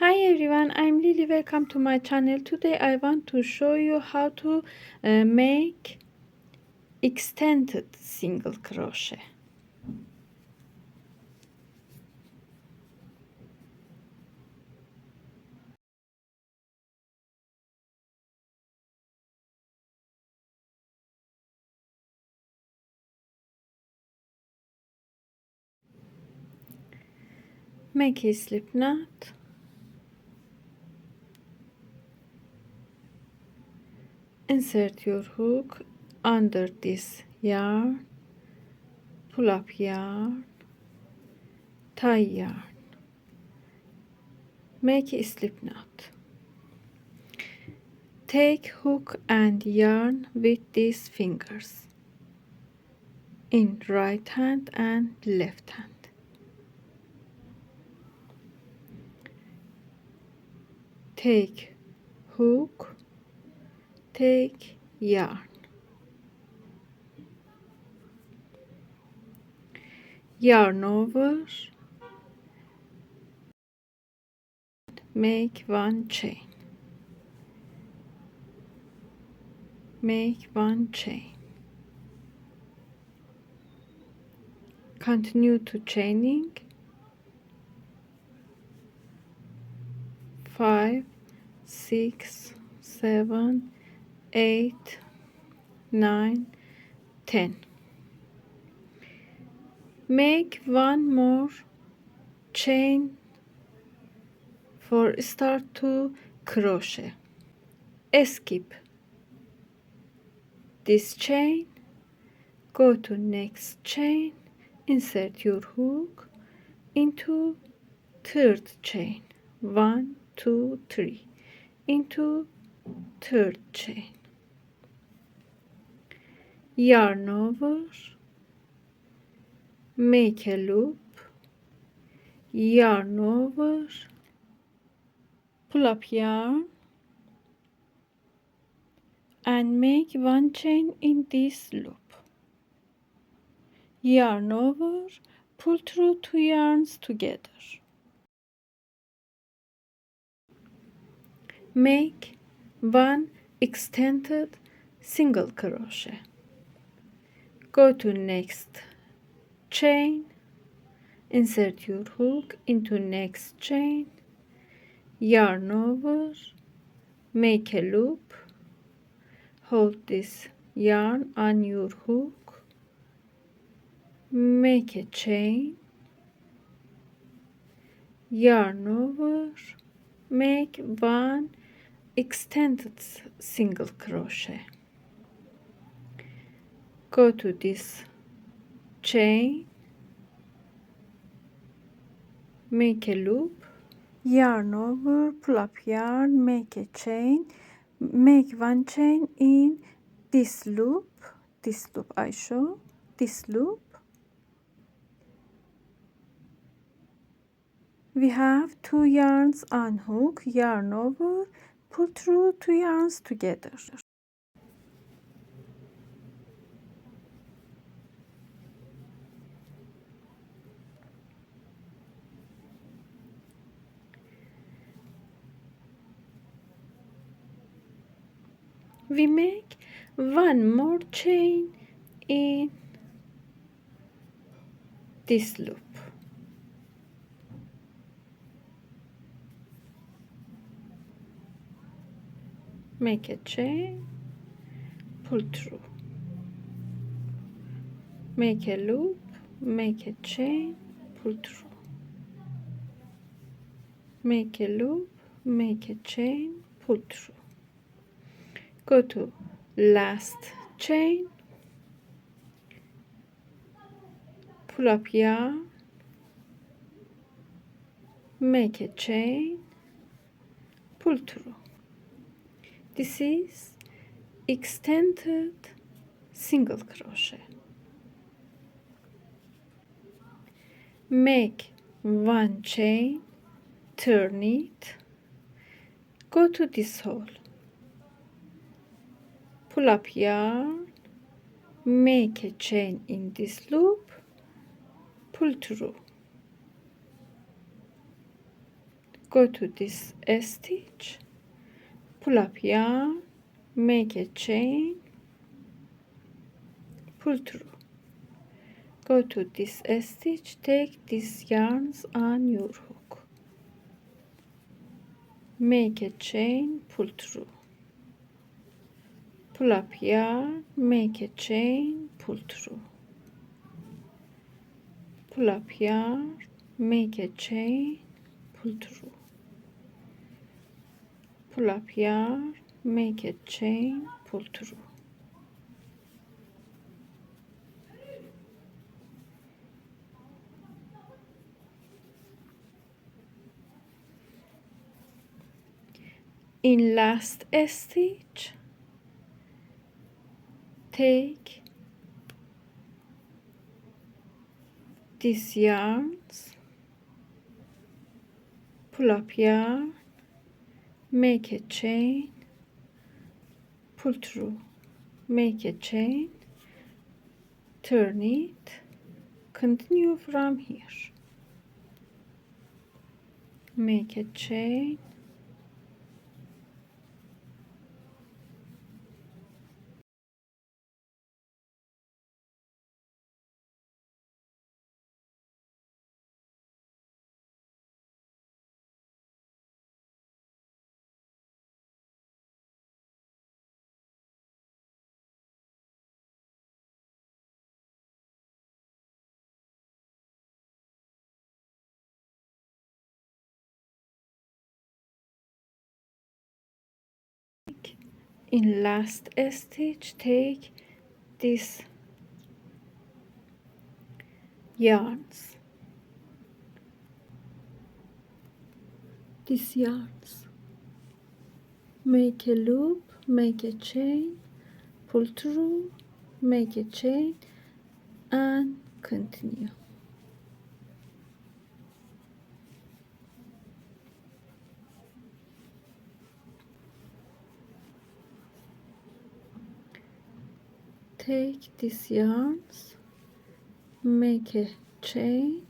Hi everyone, I'm Lily. Welcome to my channel. Today I want to show you how to make extended single crochet. Make a slip knot, insert your hook under this yarn, pull up yarn, tie yarn, make a slip knot. Take hook and yarn with these fingers in right hand and left hand. Take hook, take yarn, yarn over, make one chain, make one chain, continue to chaining 5, 6, 7, 8, 9, 10. Make one more chain for start to crochet. Skip this chain, go to next chain, insert your hook into third chain, 1, 2, 3, into third chain, yarn over, make a loop, yarn over, pull up yarn and make one chain in this loop, yarn over, pull through 2 yarns together, make one extended single crochet, go to next chain, insert your hook into next chain, yarn over, make a loop, hold this yarn on your hook, make a chain, yarn over, make one extended single crochet, go to this chain, make a loop, yarn over, pull up yarn, make a chain, make one chain in this loop I show, this loop. We have 2 yarns on hook, yarn over, pull through 2 yarns together. We make one more chain in this loop. Make a chain, pull through, make a loop, make a chain, pull through, make a loop, make a chain, pull through, go to last chain, pull up yarn, make a chain, pull through. This is extended single crochet. Make one chain, turn it, go to this hole, pull up yarn, make a chain in this loop, pull through, go to this stitch, pull up yarn, make a chain, pull through, go to this stitch, take these yarns on your hook, make a chain, pull through, pull up yarn, make a chain, pull through, pull up yarn, make a chain, pull through, pull up yarn, make a chain, pull through. In last stitch, take these yarns, pull up yarn, make a chain, pull through, make a chain, turn it, continue from here, make a chain, in last stitch, take these yarns, make a loop, make a chain, pull through, make a chain, and continue. Take these yarns, make a chain,